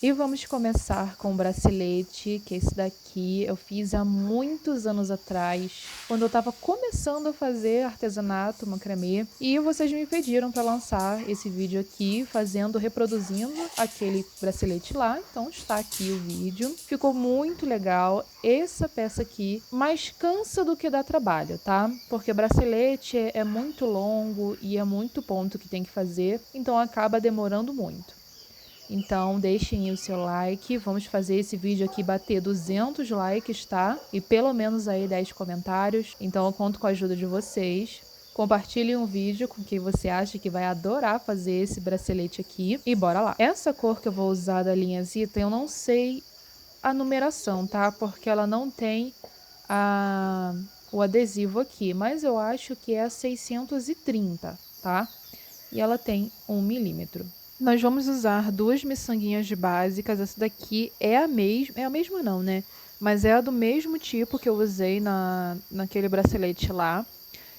E vamos começar com o bracelete, que esse daqui eu fiz há muitos anos atrás, quando eu estava começando a fazer artesanato, macramê, e vocês me pediram para lançar esse vídeo aqui, reproduzindo aquele bracelete lá, então está aqui o vídeo. Ficou muito legal. Essa peça aqui mais cansa do que dá trabalho, tá? Porque bracelete é muito longo e é muito ponto que tem que fazer, então acaba demorando muito. Então deixem o seu like, vamos fazer esse vídeo aqui bater 200 likes, tá? E pelo menos aí 10 comentários, então eu conto com a ajuda de vocês. Compartilhe um vídeo com quem você acha que vai adorar fazer esse bracelete aqui e bora lá. Essa cor que eu vou usar da linha Zita, eu não sei a numeração, tá? Porque ela não tem o adesivo aqui, mas eu acho que é a 630, tá? E ela tem 1 milímetro. Nós vamos usar 2 miçanguinhas básicas. Essa daqui é a mesma não, né? Mas é a do mesmo tipo que eu usei naquele bracelete lá.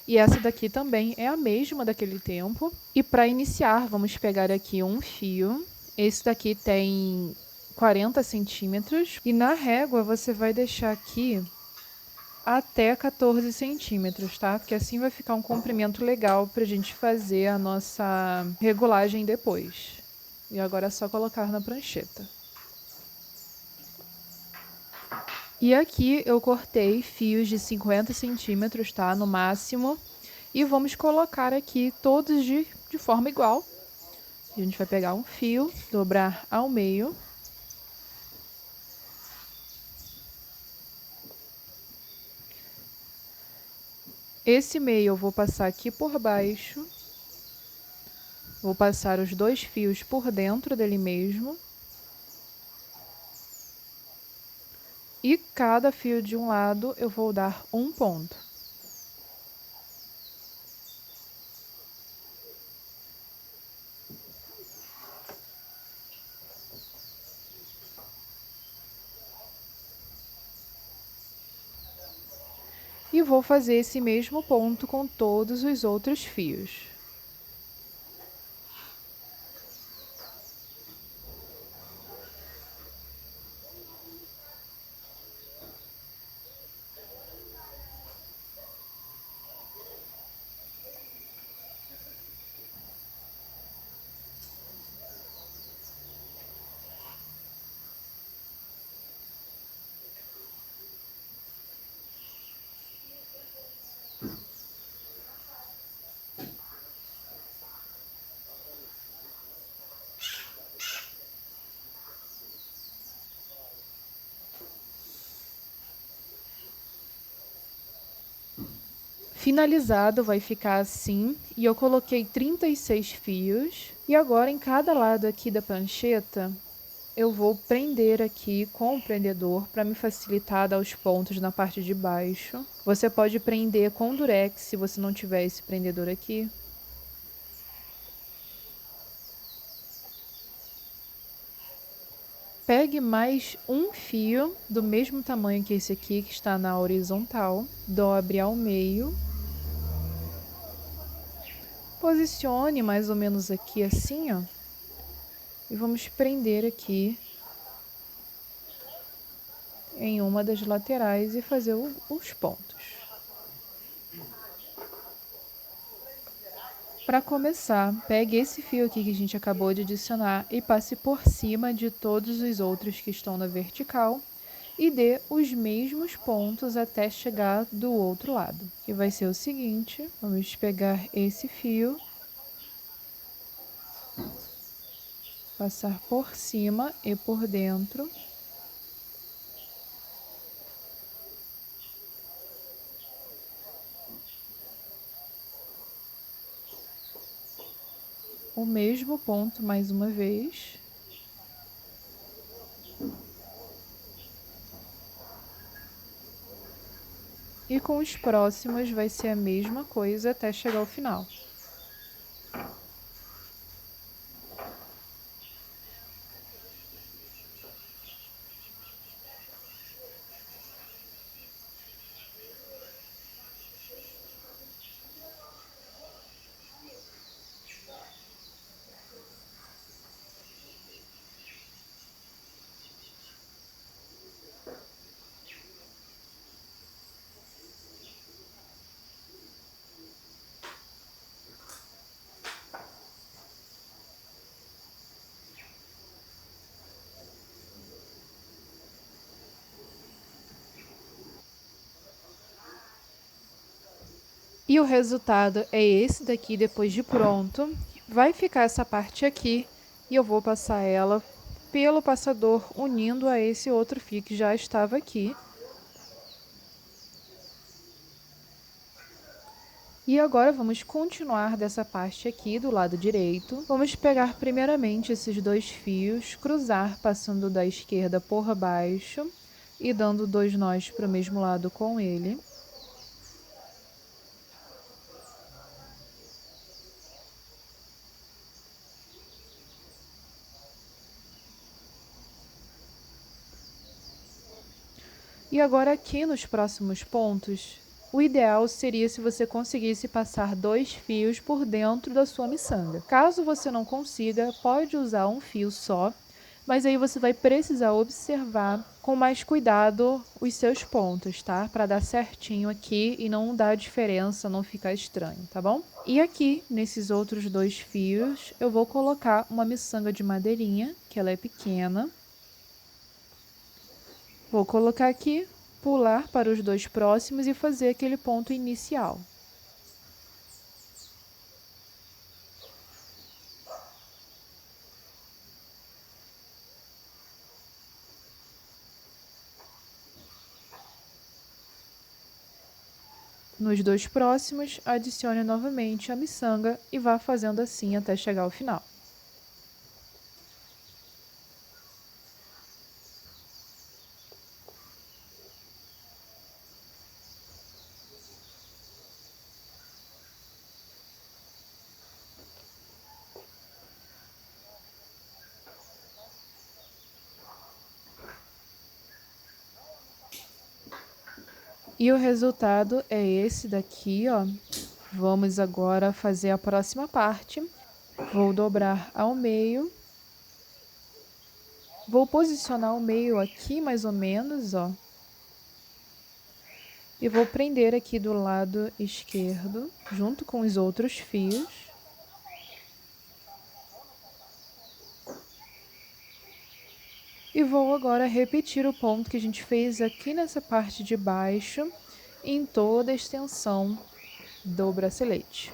E essa daqui também é a mesma daquele tempo. E para iniciar, vamos pegar aqui um fio. Esse daqui tem 40 centímetros. E na régua você vai deixar aqui até 14 centímetros, tá? Porque assim vai ficar um comprimento legal pra gente fazer a nossa regulagem depois. E agora é só colocar na prancheta. E aqui eu cortei fios de 50 centímetros, tá? No máximo. E vamos colocar aqui todos de forma igual. A gente vai pegar um fio, dobrar ao meio. Esse meio eu vou passar aqui por baixo. Vou passar os 2 fios por dentro dele mesmo. E cada fio de um lado eu vou dar um ponto. E vou fazer esse mesmo ponto com todos os outros fios. Finalizado vai ficar assim, e eu coloquei 36 fios. E agora em cada lado aqui da prancheta, eu vou prender aqui com o prendedor para me facilitar dar os pontos na parte de baixo. Você pode prender com durex se você não tiver esse prendedor aqui. Pegue mais um fio do mesmo tamanho que esse aqui, que está na horizontal, dobre ao meio, posicione mais ou menos aqui assim, ó, e vamos prender aqui em uma das laterais e fazer os pontos. Para começar, pegue esse fio aqui que a gente acabou de adicionar e passe por cima de todos os outros que estão na vertical e dê os mesmos pontos até chegar do outro lado. Que vai ser o seguinte, vamos pegar esse fio, passar por cima e por dentro. O mesmo ponto mais uma vez. E com os próximos vai ser a mesma coisa até chegar ao final. E o resultado é esse daqui depois de pronto. Vai ficar essa parte aqui e eu vou passar ela pelo passador unindo a esse outro fio que já estava aqui. E agora vamos continuar dessa parte aqui do lado direito. Vamos pegar primeiramente esses dois fios, cruzar passando da esquerda por baixo e dando 2 nós para o mesmo lado com ele. E agora aqui nos próximos pontos, o ideal seria se você conseguisse passar 2 fios por dentro da sua miçanga. Caso você não consiga, pode usar um fio só, mas aí você vai precisar observar com mais cuidado os seus pontos, tá? Para dar certinho aqui e não dar diferença, não ficar estranho, tá bom? E aqui, nesses outros 2 fios, eu vou colocar uma miçanga de madeirinha, que ela é pequena. Vou colocar aqui, pular para os 2 próximos e fazer aquele ponto inicial. Nos 2 próximos, adicione novamente a miçanga e vá fazendo assim até chegar ao final. E o resultado é esse daqui, ó. Vamos agora fazer a próxima parte. Vou dobrar ao meio. Vou posicionar o meio aqui mais ou menos, ó. E vou prender aqui do lado esquerdo, junto com os outros fios. E vou agora repetir o ponto que a gente fez aqui nessa parte de baixo, em toda a extensão do bracelete.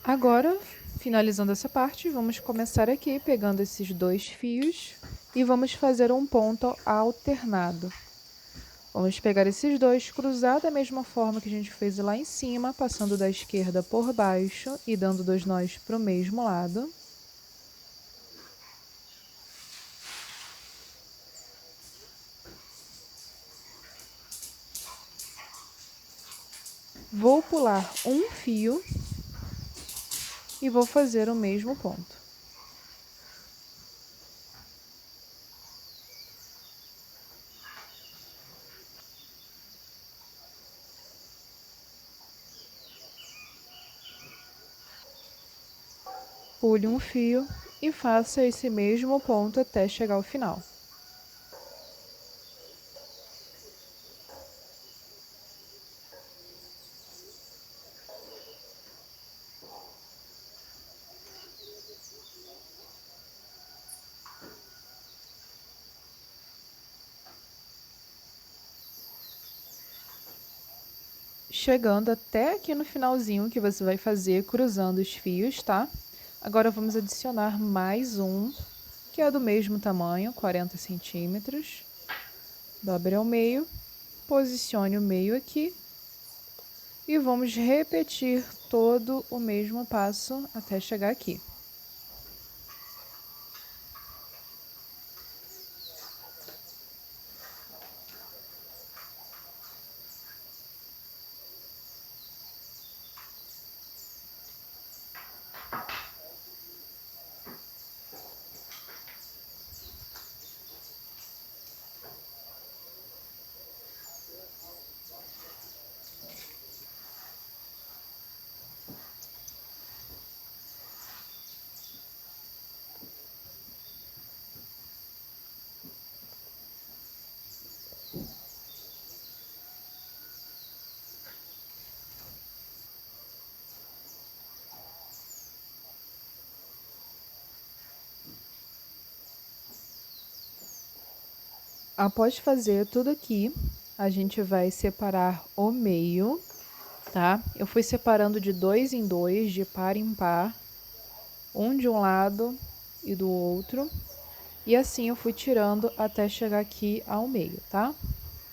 Agora, finalizando essa parte, vamos começar aqui pegando esses 2 fios e vamos fazer um ponto alternado. Vamos pegar esses 2, cruzar da mesma forma que a gente fez lá em cima, passando da esquerda por baixo e dando 2 nós para o mesmo lado. Vou pular um fio e vou fazer o mesmo ponto. Pule um fio e faça esse mesmo ponto até chegar ao final. Chegando até aqui no finalzinho que você vai fazer cruzando os fios, tá? Agora vamos adicionar mais um, que é do mesmo tamanho, 40 centímetros. Dobre ao meio, posicione o meio aqui E vamos repetir todo o mesmo passo até chegar aqui. Após fazer tudo aqui, a gente vai separar o meio, tá? Eu fui separando de 2 em 2, de par em par, um de um lado e do outro. E assim eu fui tirando até chegar aqui ao meio, tá?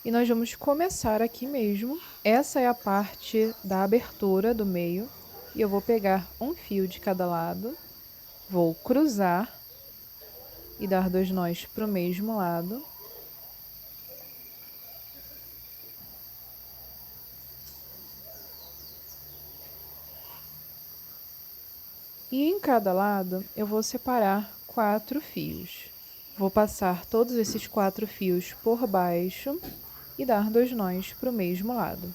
E nós vamos começar aqui mesmo. Essa é a parte da abertura do meio. E eu vou pegar um fio de cada lado, vou cruzar e dar 2 nós para o mesmo lado. E em cada lado eu vou separar 4 fios. Vou passar todos esses 4 fios por baixo e dar 2 nós para o mesmo lado.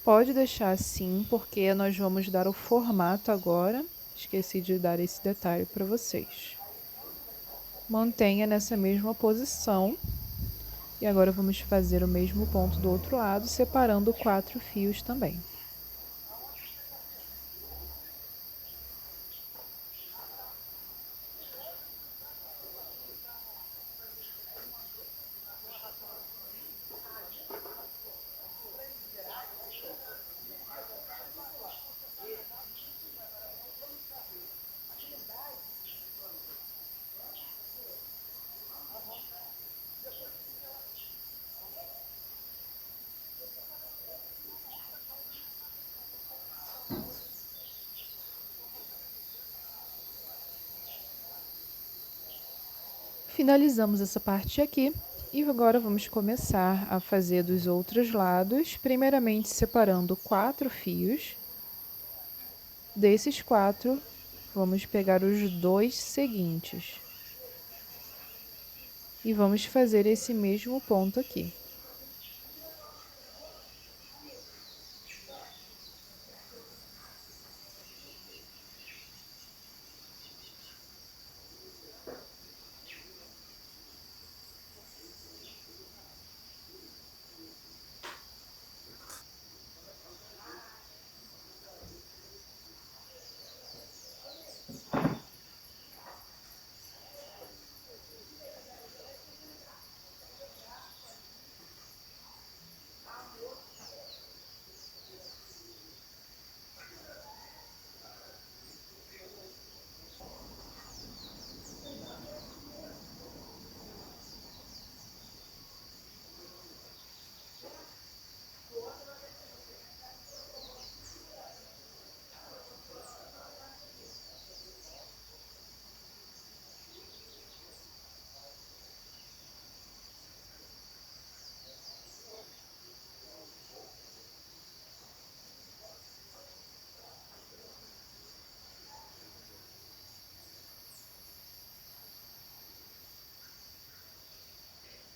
Pode deixar assim, porque nós vamos dar o formato agora. Esqueci de dar esse detalhe para vocês. Mantenha nessa mesma posição. E agora vamos fazer o mesmo ponto do outro lado, separando 4 fios também. Finalizamos essa parte aqui e agora vamos começar a fazer dos outros lados, primeiramente separando 4 fios. Desses 4, vamos pegar os 2 seguintes e vamos fazer esse mesmo ponto aqui.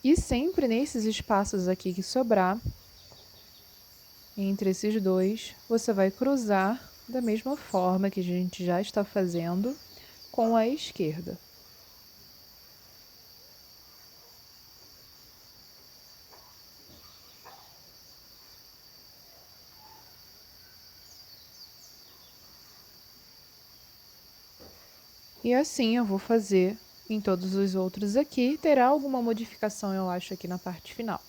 E sempre nesses espaços aqui que sobrar, entre esses dois, você vai cruzar da mesma forma que a gente já está fazendo com a esquerda. E assim eu vou fazer em todos os outros aqui. Terá alguma modificação, eu acho, aqui na parte final.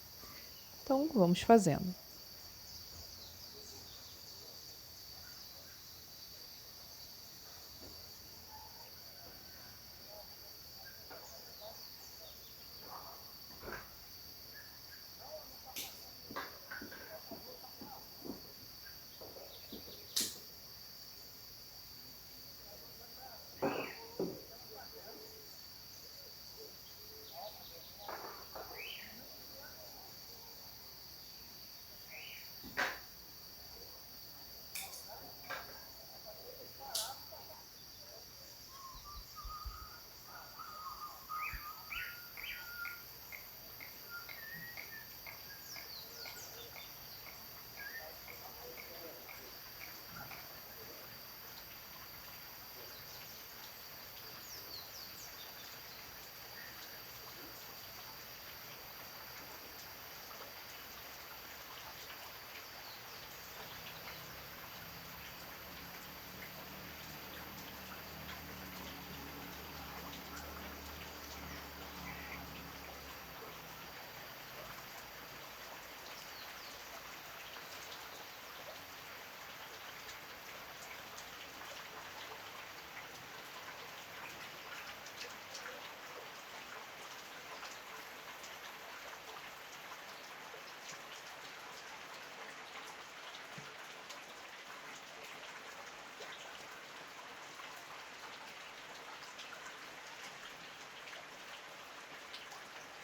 Então, vamos fazendo.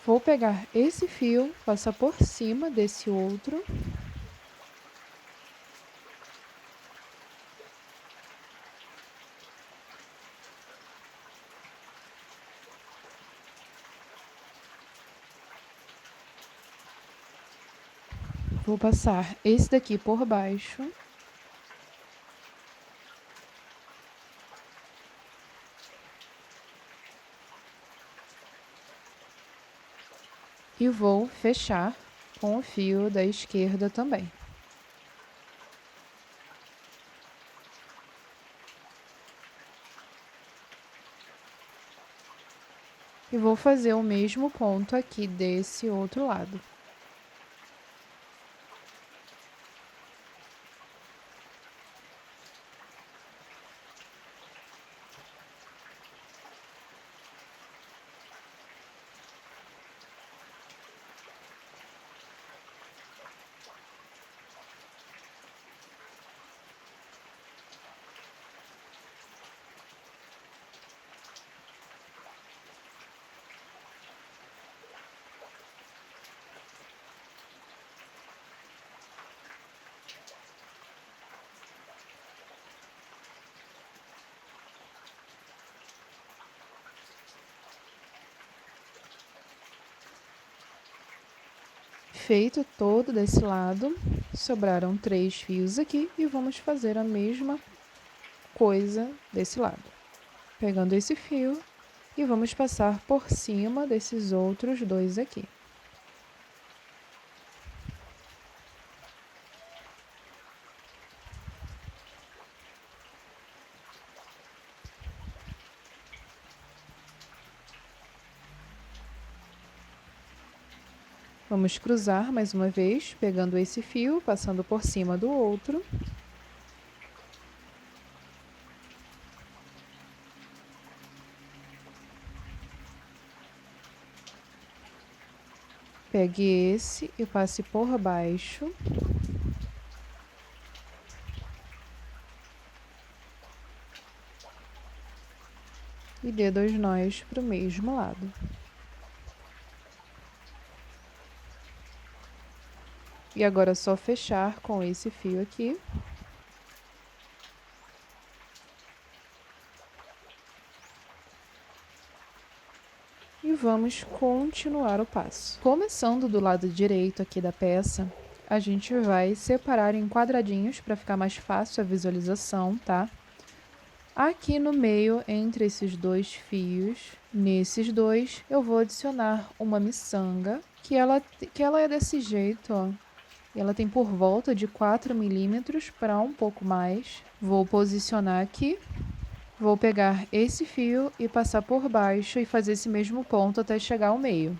Vou pegar esse fio, passar por cima desse outro. Vou passar esse daqui por baixo. E vou fechar com o fio da esquerda também. E vou fazer o mesmo ponto aqui desse outro lado. Feito todo desse lado, sobraram 3 fios aqui e vamos fazer a mesma coisa desse lado. Pegando esse fio e vamos passar por cima desses outros 2 aqui. Vamos cruzar mais uma vez, pegando esse fio, passando por cima do outro. Pegue esse e passe por baixo. E dê 2 nós para o mesmo lado. E agora é só fechar com esse fio aqui. E vamos continuar o passo. Começando do lado direito aqui da peça, a gente vai separar em quadradinhos para ficar mais fácil a visualização, tá? Aqui no meio, entre esses 2 fios, nesses 2, eu vou adicionar uma miçanga, que ela é desse jeito, ó. Ela tem por volta de 4 milímetros para um pouco mais. Vou posicionar aqui Vou pegar esse fio e passar por baixo e fazer esse mesmo ponto até chegar ao meio.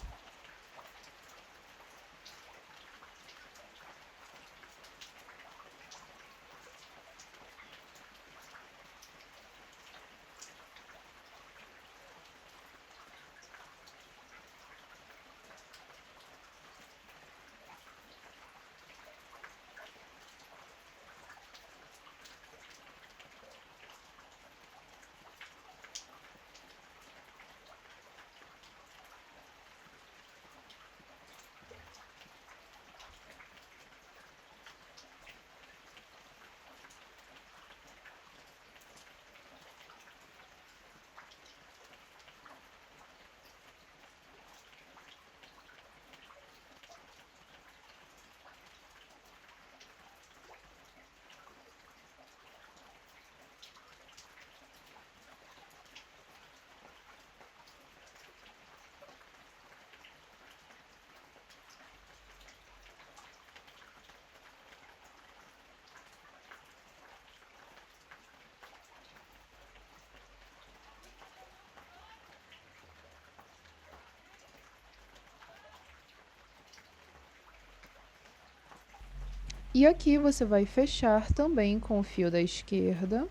E aqui você vai fechar também com o fio da esquerda.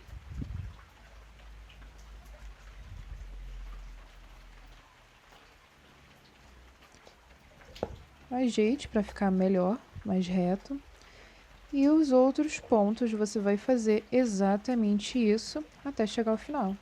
Ajeite para ficar melhor, mais reto. E os outros pontos você vai fazer exatamente isso até chegar ao final.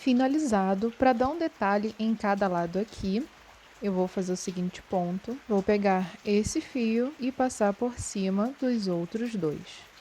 Finalizado, para dar um detalhe em cada lado aqui, eu vou fazer o seguinte ponto. Vou pegar esse fio e passar por cima dos outros dois.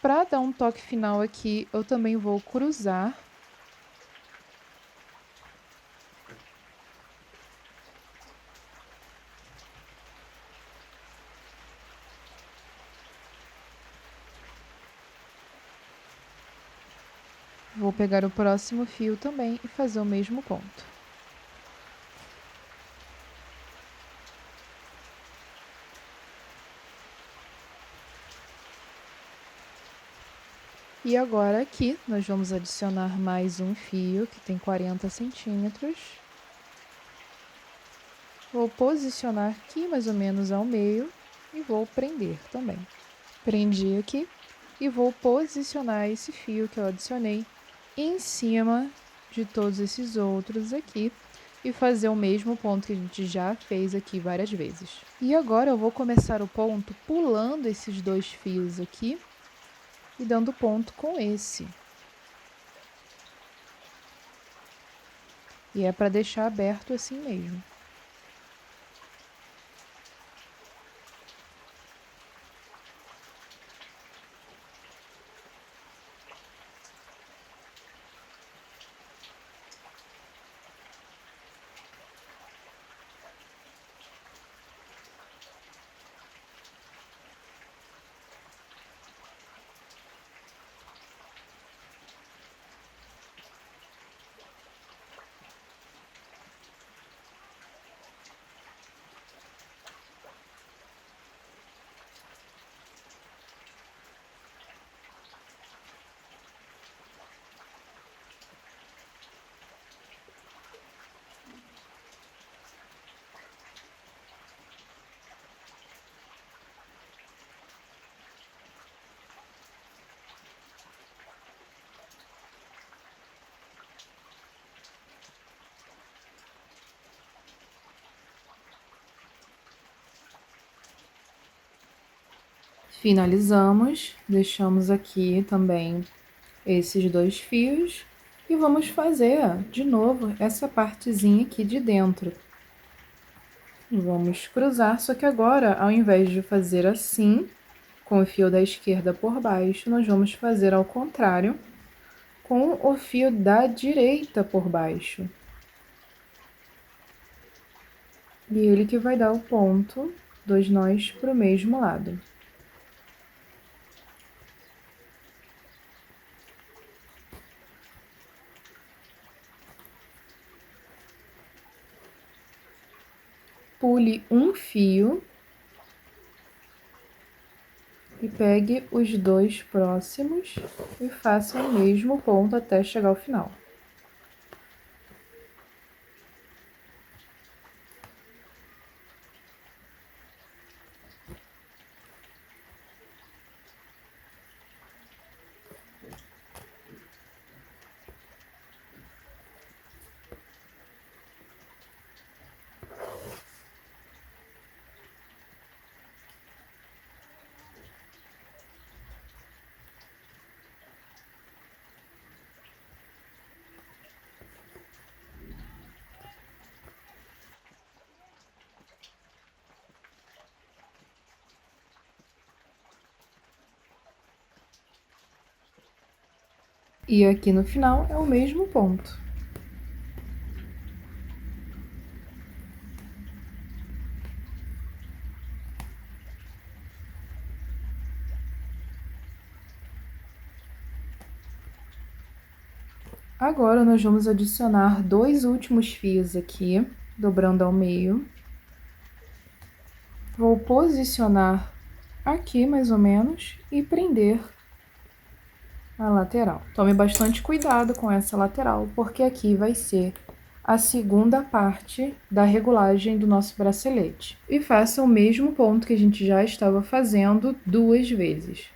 Para dar um toque final aqui, eu também vou cruzar. Vou pegar o próximo fio também e fazer o mesmo ponto. E agora aqui, nós vamos adicionar mais um fio, que tem 40 centímetros. Vou posicionar aqui mais ou menos ao meio e vou prender também. Prendi aqui e vou posicionar esse fio que eu adicionei em cima de todos esses outros aqui e fazer o mesmo ponto que a gente já fez aqui várias vezes. E agora eu vou começar o ponto pulando esses 2 fios aqui e dando ponto com esse. E é para deixar aberto assim mesmo. Finalizamos, deixamos aqui também esses 2 fios e vamos fazer de novo essa partezinha aqui de dentro. Vamos cruzar, só que agora, ao invés de fazer assim, com o fio da esquerda por baixo, nós vamos fazer ao contrário, com o fio da direita por baixo. E ele que vai dar o ponto dos nós para o mesmo lado. Pule um fio e pegue os 2 próximos e faça o mesmo ponto até chegar ao final. E aqui no final é o mesmo ponto. Agora, nós vamos adicionar 2 últimos fios aqui, dobrando ao meio. Vou posicionar aqui, mais ou menos, e prender a lateral. Tome bastante cuidado com essa lateral, porque aqui vai ser a segunda parte da regulagem do nosso bracelete. E faça o mesmo ponto que a gente já estava fazendo 2 vezes.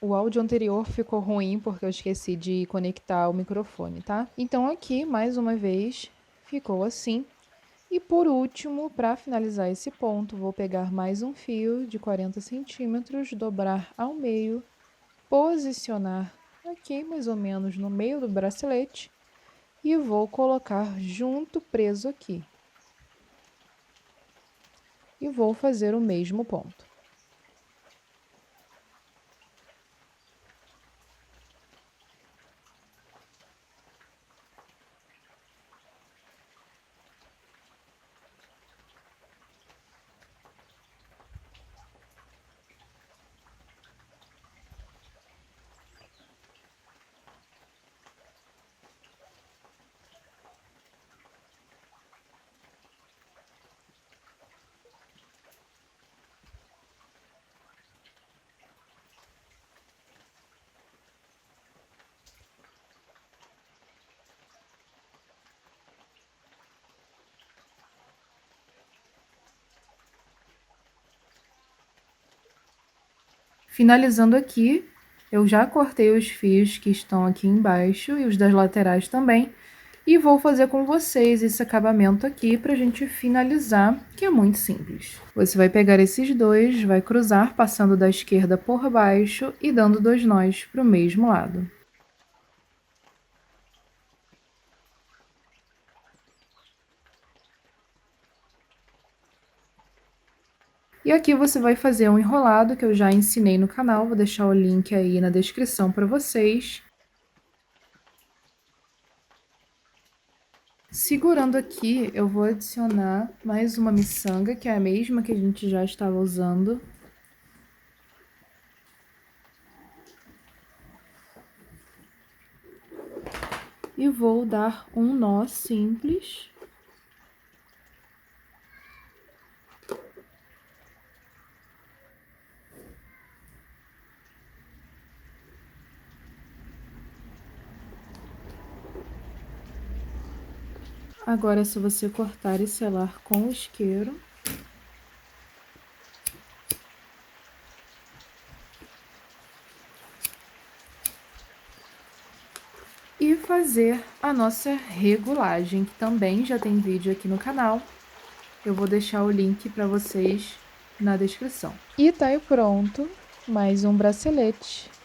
O áudio anterior ficou ruim porque eu esqueci de conectar o microfone, tá? Então aqui, mais uma vez, ficou assim. E por último, para finalizar esse ponto, vou pegar mais um fio de 40 centímetros, dobrar ao meio, posicionar aqui mais ou menos no meio do bracelete e vou colocar junto preso aqui. E vou fazer o mesmo ponto. Finalizando aqui, eu já cortei os fios que estão aqui embaixo e os das laterais também. E vou fazer com vocês esse acabamento aqui pra gente finalizar, que é muito simples. Você vai pegar esses dois, vai cruzar passando da esquerda por baixo e dando 2 nós pro mesmo lado. E aqui você vai fazer um enrolado que eu já ensinei no canal, vou deixar o link aí na descrição para vocês. Segurando aqui, eu vou adicionar mais uma miçanga, que é a mesma que a gente já estava usando. E vou dar um nó simples. Agora é só você cortar e selar com o isqueiro. E fazer a nossa regulagem, que também já tem vídeo aqui no canal. Eu vou deixar o link para vocês na descrição. E tá aí pronto, mais um bracelete